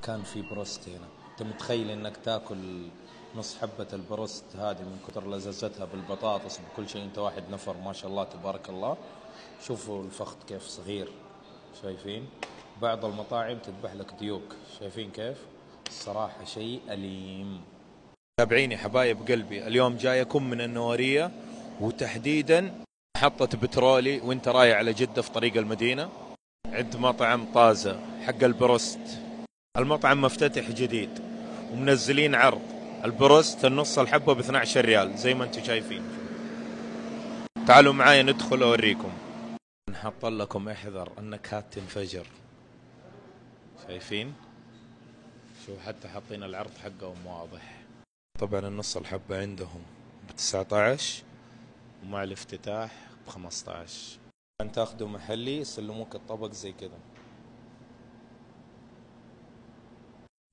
كان في بروست هنا. انت متخيل انك تاكل نص حبة البروست هذه من كثر لزازتها بالبطاطس بكل شيء؟ انت واحد نفر ما شاء الله تبارك الله. شوفوا الفخذ كيف صغير، شايفين؟ بعض المطاعم تذبح لك ديوك، شايفين كيف؟ الصراحة شيء أليم. تابعيني حبايب قلبي، اليوم جايكم من النوارية، وتحديدا محطة بترولي وانت رايح على جدة في طريق المدينة، عند مطعم طازة حق البروست. المطعم مفتتح جديد ومنزلين عرض البروست النص الحبة ب12 ريال زي ما انتم شايفين. تعالوا معايا ندخل اوريكم. نحط لكم احذر النكهات تنفجر، شايفين؟ شوف حتى حاطين العرض حقهم واضح. طبعا النص الحبة عندهم ب19 ومع الافتتاح ب15. عشان تاخذوا محلي يسلموك الطبق زي كذا.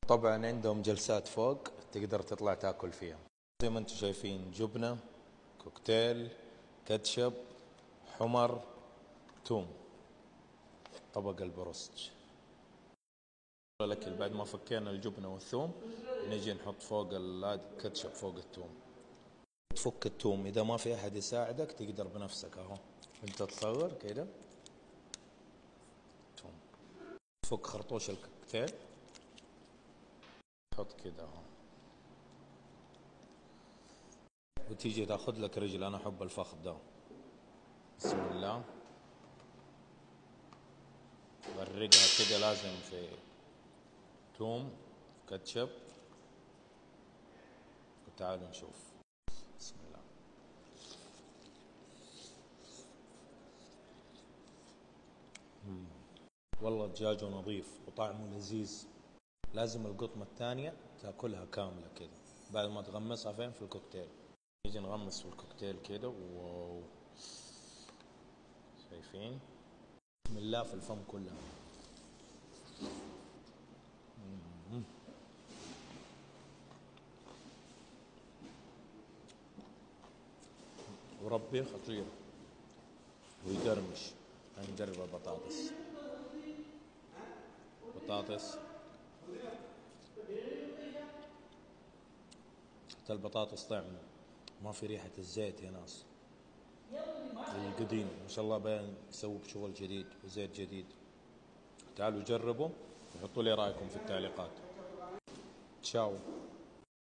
طبعا عندهم جلسات فوق تقدر تطلع تاكل فيها زي ما انتم شايفين، جبنة، كوكتيل، كاتشب، حمر، توم. طبق البروست لك بعد ما فكينا الجبنة والثوم نجي نحط فوق الكاتشب فوق الثوم. تفك الثوم إذا ما في أحد يساعدك تقدر بنفسك أهو، أنت تصور كده ثوم. تفك خرطوش الكوكتيل تحط كده أهو، وتيجي تاخذ لك رجل. أنا أحب الفخذ ده. بسم الله. غرقها كده لازم في توم كاتشب. وتعالوا نشوف. بسم الله. والله دجاجه نظيف وطعمه لذيذ. لازم القطمة الثانية تاكلها كاملة كده بعد ما تغمسها فين في الكوكتيل. نيجي نغمس في الكوكتيل كده. واو، شايفين؟ بسم الله في الفم كلها. وربي خطير ويقرمش. هنجرب البطاطس. بطاطس، حتى البطاطس طعم، ما في ريحة الزيت يا ناس. القديم ما شاء الله باين يسوي بشغل جديد وزيت جديد. تعالوا جربوا وحطوا لي رأيكم في التعليقات. تشاو.